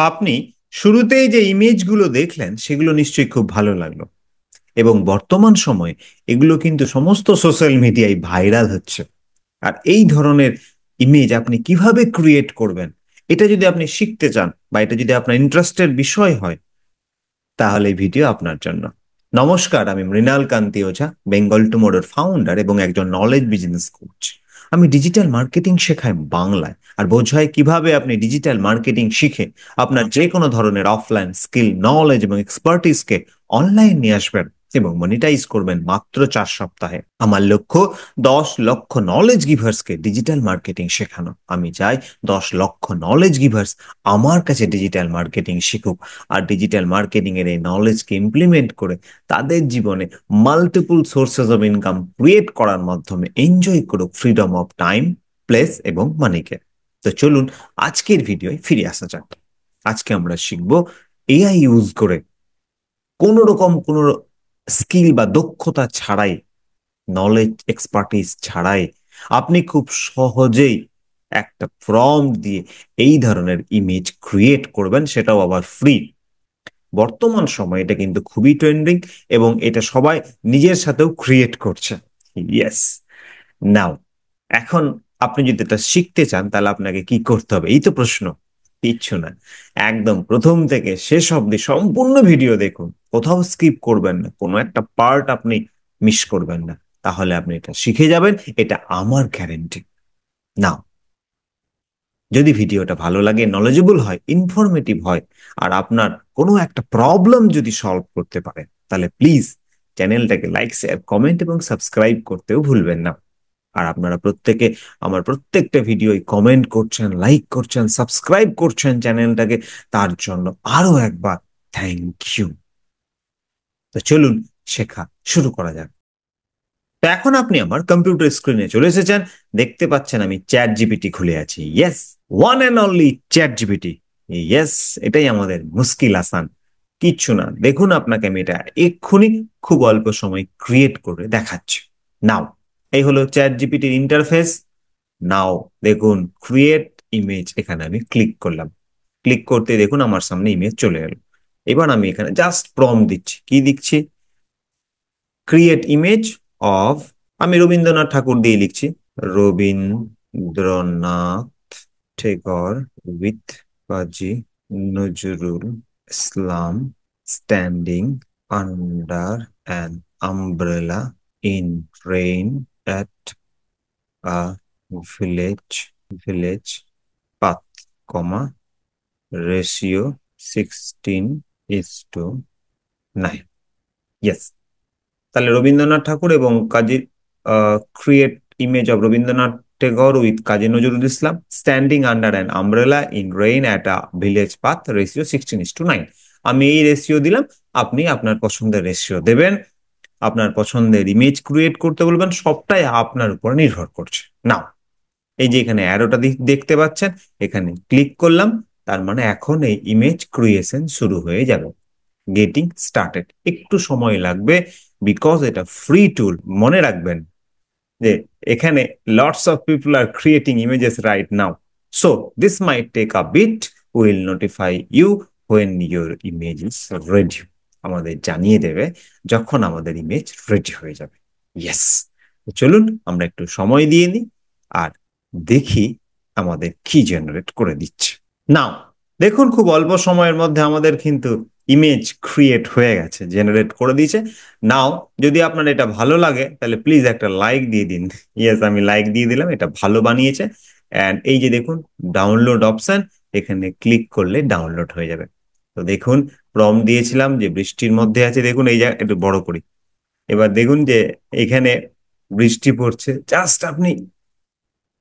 আপনি শুরুতেই যে ইমেজগুলো দেখলেন সেগুলো নিশ্চয়ই খুব ভালো লাগলো এবং বর্তমান সময়ে এগুলো কিন্তু সমস্ত সোশ্যাল মিডিয়ায় ভাইরাল হচ্ছে। আর এই ধরনের ইমেজ আপনি কিভাবে ক্রিয়েট করবেন, এটা যদি আপনি শিখতে চান বা এটা যদি আপনার ইন্টারেস্টের বিষয় হয়, তাহলে এই ভিডিও আপনার জন্য। নমস্কার, আমি মৃণাল কান্তি ওঝা, বেঙ্গল টুমোরোর ফাউন্ডার এবং একজন নলেজ বিজনেস কোচ। আমি ডিজিটাল মার্কেটিং শেখাই বাংলায় আর বোঝাই কিভাবে আপনি ডিজিটাল মার্কেটিং শিখে আপনার যে কোনো ধরনের অফলাইন স্কিল, নলেজ এবং এক্সপার্টিসকে অনলাইন নিয়ে আসবেন এবং মনিটাইজ করবেন মাত্র 4 সপ্তাহে। আমার লক্ষ্য 10 লক্ষ নলেজ গিভার্সকে ডিজিটাল মার্কেটিং শেখানো। আমি চাই 10 লক্ষ নলেজ গিভার্স আমার কাছে ডিজিটাল মার্কেটিং শিখুক আর ডিজিটাল মার্কেটিং এর এই নলেজকে ইমপ্লিমেন্ট করে তাদের জীবনে multiple sources of income create করার মাধ্যমে এনজয় করুক ফ্রিডম অফ টাইম, প্লেস এবং মানিকে। তো চলুন আজকের ভিডিওয় ফিরে আসা যাক। আজকে আমরা শিখব এআই ইউজ করে কোনো রকম কোনো স্কিল বা দক্ষতা ছাড়াই, নলেজ এক্সপার্টিস ছাড়াই আপনি খুব সহজেই একটা প্রম্পট দিয়ে এই ধরনের ইমেজ ক্রিয়েট করবেন, সেটাও আবার ফ্রি। বর্তমান সময়ে এটা কিন্তু খুবই ট্রেন্ডিং এবং এটা সবাই নিজের সাথেও ক্রিয়েট করছে। ইয়েস। নাও, এখন আপনি যদি এটা শিখতে চান তাহলে আপনাকে কি করতে হবে, এই তো প্রশ্ন। কিচ্ছু না, একদম প্রথম থেকে শেষ অবধি সম্পূর্ণ ভিডিও দেখুন, কোথাও স্কিপ করবেন না, কোনো একটা পার্ট আপনি মিস করবেন না, তাহলে আপনি এটা শিখে যাবেন, এটা আমার গ্যারেন্টি। নাও, যদি ভিডিওটা ভালো লাগে, নলেজেবল হয়, ইনফরমেটিভ হয় আর আপনার কোনো একটা প্রবলেম যদি সলভ করতে পারে, তাহলে প্লিজ চ্যানেলটাকে লাইক, শেয়ার, কমেন্ট এবং সাবস্ক্রাইব করতেও ভুলবেন না। আর আপনারা প্রত্যেকে আমার প্রত্যেকটা ভিডিওই কমেন্ট করছেন, লাইক করছেন, সাবস্ক্রাইব করছেন চ্যানেলটাকে, তার জন্য আরো একবার থ্যাংক ইউ। তো চলুন শেখা শুরু করা যাক। তো এখন আপনি আমার কম্পিউটার স্ক্রিনে চলে এসেছেন, দেখতে পাচ্ছেন আমি চ্যাট জিপিটি খুলে আছি। Yes, one and only chat GPT. Yes, এটাই আমাদের মুশকিল আসান। কিচ্ছু না, দেখুন আপনাকে আমি এটা এক্ষুনি খুব অল্প সময় ক্রিয়েট করে দেখাচ্ছি। নাও, এই হলো চ্যাট জিপিটির ইন্টারফেস। নাও দেখুন, ক্রিয়েট ইমেজ, এখানে আমি ক্লিক করলাম। ক্লিক করতে দেখুন আমার সামনে ইমেজ চলে এলো। এবার আমি এখানে জাস্ট প্রম্পট দিচ্ছি, কি দিচ্ছি, ক্রিয়েট ইমেজ অফ, আমি রবীন্দ্রনাথ ঠাকুর দিয়ে লিখছি, Rabindranath Tagore with Kazi Nazrul Islam standing under an umbrella in train at a village village path, comma, ratio 16:9। Yes. তাহলে রবীন্দ্রনাথ ঠাকুর এবং Kazi, create image of Rabindranath Tagore with Kazi Nazrul Islam standing under an umbrella in rain at a village path, ratio 16:9। আমি এই ratio দিলাম, আপনি আপনার পছন্দের ratio দেবেন, আপনার পছন্দের ইমেজ ক্রিয়েট করতে বলবেন, সবটাই আপনার উপর নির্ভর করছে। নাও, এই যে এখানে অ্যারোটা দেখতে পাচ্ছেন, এখানে ক্লিক করলাম, তার মানে এখন এই ইমেজ ক্রিয়েশন শুরু হয়ে যাবে। গেটিং স্টার্টেড, একটু সময় লাগবে বিকজ এটা ফ্রি টুল। মনে রাখবেন যে এখানে lots of people are creating images right now, so this might take a bit, will notify you when your image is ready. আমাদের জানিয়ে দেবে যখন আমাদের ইমেজ রেডি হয়ে যাবে। ইয়েস। চলুন আমরা একটু সময় দিয়ে নিই আর দেখি আমাদের কি জেনারেট করে দিচ্ছে। নাও দেখুন, খুব অল্প সময়ের মধ্যে আমাদের কিন্তু ইমেজ ক্রিয়েট হয়ে গেছে, জেনারেট করে দিয়েছে। নাও, যদি আপনার এটা ভালো লাগে তাহলে প্লিজ একটা লাইক দিয়ে দিন। ইয়েস, আমি লাইক দিয়ে দিলাম, এটা ভালো বানিয়েছে। অ্যান্ড এই যে দেখুন ডাউনলোড অপশন, এখানে ক্লিক করলে ডাউনলোড হয়ে যাবে। তো দেখুন, প্রম্পট দিয়েছিলাম যে বৃষ্টির মধ্যে আছে, দেখুন এই জায়গা একটু বড় করি। এবার দেখুন যে এখানে বৃষ্টি পড়ছে, জাস্ট আপনি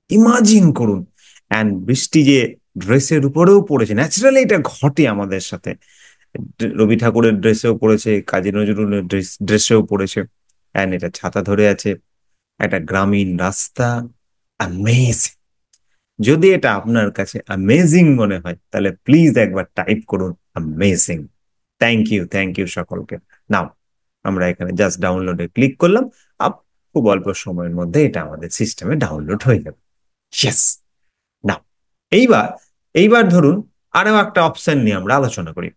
ইমাজিন করুন। অ্যান্ড বৃষ্টি যে ড্রেসের উপরেও পড়েছে, ন্যাচারালি এটা ঘটে আমাদের সাথে। রবি ঠাকুরের ড্রেসেও পড়েছে, কাজী নজরুলের ড্রেসেও পড়েছে। অ্যান্ড এটা ছাতা ধরে আছে, একটা গ্রামীণ রাস্তা। অ্যামেজিং। যদি এটা আপনার কাছে অ্যামেজিং মনে হয় তাহলে প্লিজ একবার টাইপ করুন অ্যামেজিং। থ্যাংক ইউ সকলকে। নাও, আমরা এখানে জাস্ট ডাউনলোডে ক্লিক করলাম, আপ খুব অল্প সময়ের মধ্যে এটা আমাদের সিস্টেমে ডাউনলোড হয়ে যাবে। ইয়েস। না, এইবার এইবার ধরুন আরো একটা অপশন নিয়ে আমরা আলোচনা করি।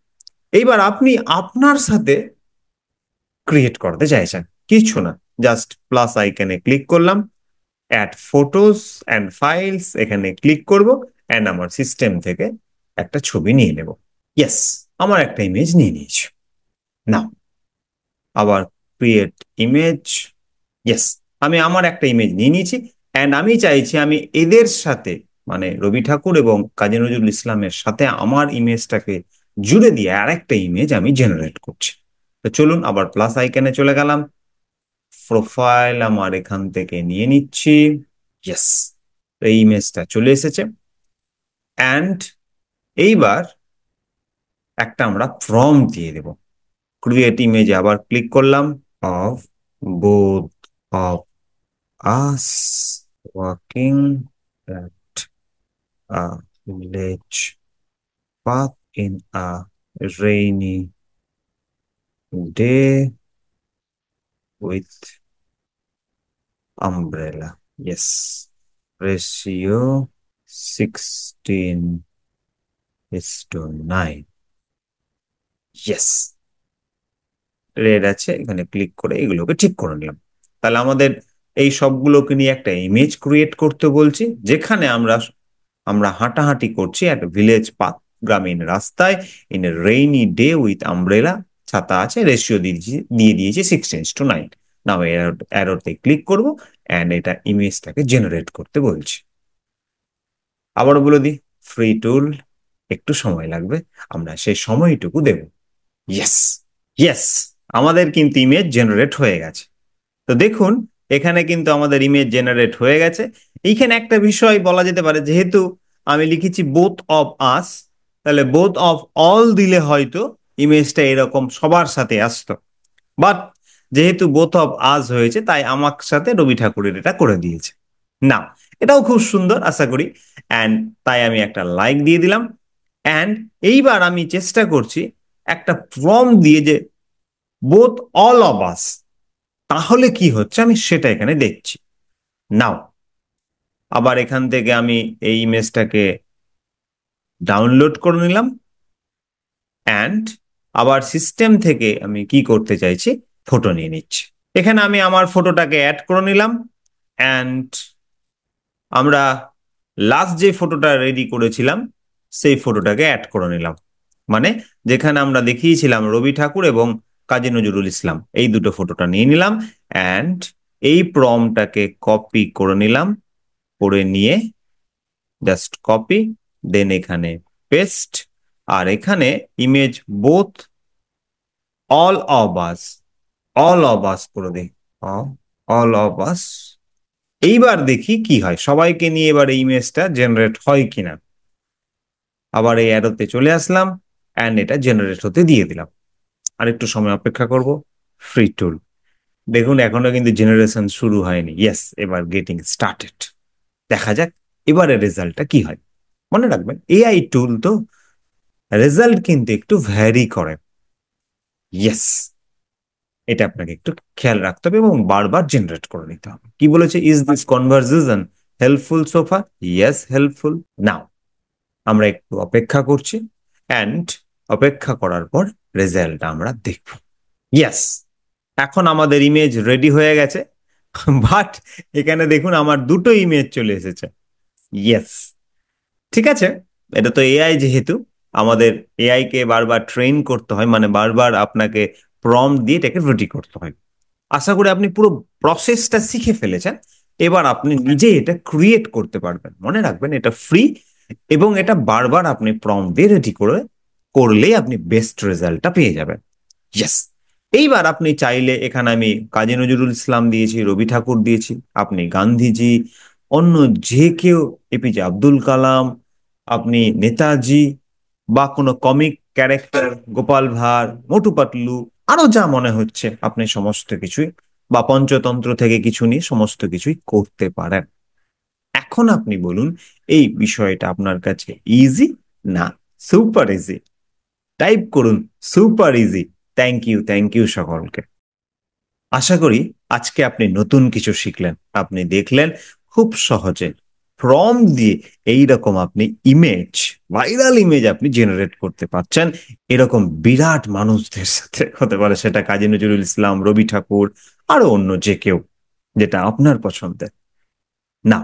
এইবার আপনি আপনার সাথে ক্রিয়েট করতে চাইছেন, কিছু না, জাস্ট প্লাস আইকনে ক্লিক করলাম, অ্যাড ফটোস অ্যান্ড ফাইলস, এখানে ক্লিক করব, অ্যান্ড আমার সিস্টেম থেকে একটা ছবি নিয়ে নেব। ইয়েস, আমার একটা ইমেজ নিয়ে নিয়েছি। নাও আবার ক্রিয়েট ইমেজ। ইয়েস, আমি আমার একটা ইমেজ নিয়ে নিয়েছি, অ্যান্ড আমি চাইছি আমি এদের সাথে, মানে রবি ঠাকুর এবং কাজী নজরুল ইসলামের সাথে আমার ইমেজটাকে জুড়ে দিয়ে আরেকটা ইমেজ আমি জেনারেট করছি। তো চলুন আবার প্লাস আইকনে চলে গেলাম, প্রোফাইল আমার এখান থেকে নিয়ে নিচ্ছি। ইয়েস, এই ইমেজটা চলে এসেছে। অ্যান্ড এইবার একটা আমরা প্রম্পট দিয়ে দেব। ক্রিয়েট ইমেজে আবার ক্লিক করলাম, of both of us walking at a village path in a rainy day with umbrella. Yes, ratio 16:9। Yes, red আছে, এখানে ক্লিক করে এগুলোকে ঠিক করে নিলাম। তাহলে আমাদের এই সবগুলোকে নিয়ে একটা ইমেজ ক্রিয়েট করতে বলছি, যেখানে আমরা আমরা হাঁটাহাঁটি করছি একটা ভিলেজ পাথ, গ্রামীণ রাস্তায়, in a rainy day with umbrella, ছাতা আছে, রেশিও দিয়ে দিয়েছি 16:9। নাও অ্যারোতে ক্লিক করব, অ্যান্ড এটা ইমেজটাকে জেনারেট করতে বলছি। আবারও বলে দিই, ফ্রি টুল, একটু সময় লাগবে, আমরা সেই সময়টুকু দেব। ইয়েস, ইয়েস, আমাদের কিন্তু ইমেজ জেনারেট হয়ে গেছে। তো দেখুন, এখানে কিন্তু আমাদের ইমেজ জেনারেট হয়ে গেছে। এইখানে একটা বিষয় বলা যেতে পারে, যেহেতু আমি লিখেছি বোথ অফ আস, তাহলে বোথ অফ অল দিলে হয়তো ইমেজটা এরকম সবার সাথে আসতো, বাট যেহেতু বোথ অফ আস হয়েছে, তাই আমার সাথে রবি ঠাকুরের এটা করে দিয়েছে। না, এটাও খুব সুন্দর আশা করি, অ্যান্ড তাই আমি একটা লাইক দিয়ে দিলাম। অ্যান্ড এইবার আমি চেষ্টা করছি একটা প্রম্পট দিয়ে যে বোথ অল অফ আস, তাহলে কি হচ্ছে আমি সেটা এখানে দেখছি। নাও আবার এখান থেকে আমি এই ইমেজটাকে ডাউনলোড করে নিলাম, অ্যান্ড আবার সিস্টেম থেকে আমি কি করতে চাইছি, ফটো নিয়ে নিচ্ছি। এখানে আমি আমার ফটোটাকে অ্যাড করে নিলাম, অ্যান্ড আমরা লাস্ট যে ফটোটা রেডি করেছিলাম সেই ফটোটাকে অ্যাড করে নিলাম, মানে যেখানে আমরা দেখিয়েছিলাম রবি ঠাকুর এবং কাজী নজরুল ইসলাম, এই দুটো ফটোটা নিয়ে নিলাম, অ্যান্ড এই প্রম্পটটাকে কপি করে নিলাম, করে নিয়ে জাস্ট কপি, দেন এখানে পেস্ট, আর এখানে image both all of us, all of us করে দিই, অল অফ আস। এইবার দেখি কি হয়, সবাইকে নিয়ে এবার এই ইমেজটা জেনারেট হয় কিনা। আবার এই অ্যারোতে চলে আসলাম, অ্যান্ড এটা জেনারেট হতে দিয়ে দিলাম। আর একটু সময় অপেক্ষা করব। ফ্রি টুল, দেখুন এখনো কিন্তু জেনারেশন শুরু হয়নি। ইয়েস, এবার গেটিং স্টার্টেড। দেখা যাক এবারে রেজাল্টটা কি হয়। মনে রাখবেন এআই টুল তো, রেজাল্ট কিন্তু একটু ভ্যারি করে। ইয়েস, এটা আপনাকে একটু খেয়াল রাখতে হবে এবং বারবার জেনারেট করে নিতে হবে। কি বলেছে, is this conversation helpful so far? Yes, helpful. Now আমরা একটু অপেক্ষা করছি, অ্যান্ড অপেক্ষা করার পর রেজাল্ট আমরা দেখব। ইয়েস, এখন আমাদের ইমেজ রেডি হয়ে গেছে, বাট এখানে দেখুন আমার দুটো ইমেজ চলে এসেছে। ইয়েস, ঠিক আছে, এটা তো এআই, যেহেতু আমাদের এআই কে বারবার ট্রেন করতে হয়, মানে বারবার আপনাকে প্রম্পট দিয়ে এটাকে রেডি করতে হয়। আশা করি আপনি পুরো প্রসেসটা শিখে ফেলেছেন, এবার আপনি নিজে এটা ক্রিয়েট করতে পারবেন। মনে রাখবেন এটা ফ্রি, এবং এটা বারবার আপনি প্রম্পট দিয়ে রেডি করলেই আপনি বেস্ট রেজাল্টটা পেয়ে যাবেন। ইয়েস, এইবার আপনি চাইলে, এখানে আমি কাজী নজরুল ইসলাম দিয়েছি, রবি ঠাকুর দিয়েছি, আপনি গান্ধীজি, অন্য যে কেউ, এপিজে আব্দুল কালাম, আপনি নেতাজি, বা কোনো কমিক ক্যারেক্টার, গোপাল ভাঁড়, মোটু পাতলু, আরো যা মনে হচ্ছে আপনি সমস্ত কিছুই, বা পঞ্চতন্ত্র থেকে কিছু নিয়ে সমস্ত কিছুই করতে পারেন। এখন আপনি বলুন, এই বিষয়টা আপনার কাছে ইজি না সুপার ইজি? টাইপ করুন সুপার ইজি। থ্যাংক ইউ সকলকে। আশা করি আজকে আপনি নতুন কিছু শিখলেন, আপনি দেখলেন খুব সহজে প্রম্পট দিয়ে এইরকম আপনি ইমেজ, ভাইরাল ইমেজ আপনি জেনারেট করতে পারছেন এরকম বিরাট মানুষদের সাথে। হতে পারে সেটা কাজী নজরুল ইসলাম, রবি ঠাকুর, আরো অন্য যে কেউ, যেটা আপনার পছন্দের। না,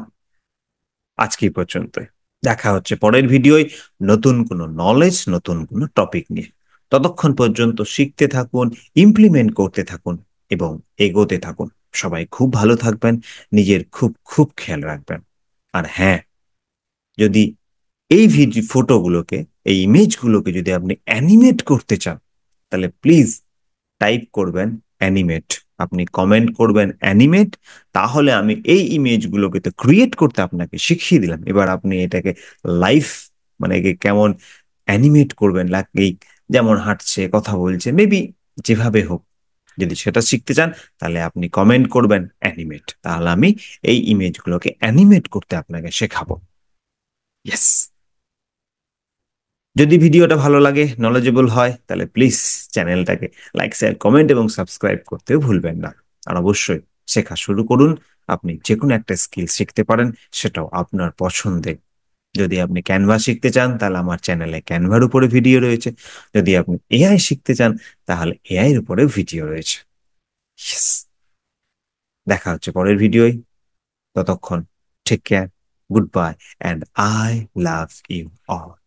আজকে এই পর্যন্তই। দেখা হচ্ছে পরের ভিডিওয় নতুন কোনো নলেজ, নতুন কোনো টপিক নিয়ে। ততক্ষণ পর্যন্ত শিখতে থাকুন, ইমপ্লিমেন্ট করতে থাকুন এবং এগোতে থাকুন। সবাই খুব ভালো থাকবেন, নিজের খুব খুব খেয়াল রাখবেন। আর হ্যাঁ, যদি এই ভিডিও ফটোগুলোকে, এই ইমেজগুলোকে যদি আপনি অ্যানিমেট করতে চান, তাহলে প্লিজ টাইপ করবেন অ্যানিমেট, আপনি কমেন্ট করবেন অ্যানিমেট। তাহলে আমি এই ইমেজগুলোকে তো ক্রিয়েট করতে আপনাকে শিখিয়ে দিলাম, এবার আপনি এটাকে লাইভ, মানে একে কেমন অ্যানিমেট করবেন, এই যেমন হাঁটছে, কথা বলছে, মেবি যেভাবে হোক, যদি সেটা শিখতে চান তাহলে আপনি কমেন্ট করবেন অ্যানিমেট, তাহলে আমি এই ইমেজগুলোকে অ্যানিমেট করতে আপনাকে শেখাবো। ইয়েস। যদি ভিডিওটা ভালো লাগে, নলেজেবল হয়, তাহলে প্লিজ চ্যানেলটাকে লাইক, শেয়ার, কমেন্ট এবং সাবস্ক্রাইব করতেও ভুলবেন না। আর অবশ্যই শেখা শুরু করুন। আপনি যে কোনো একটা স্কিল শিখতে পারেন, সেটাও আপনার পছন্দে। যদি আপনি ক্যানভা শিখতে চান, তাহলে আমার চ্যানেলে ক্যানভার উপরে ভিডিও রয়েছে। যদি আপনি এআই শিখতে চান, তাহলে এআই এর উপরে ভিডিও রয়েছে। Yes! দেখা হচ্ছে পরের ভিডিওয়। ততক্ষণ take care, good bye, and I love you all.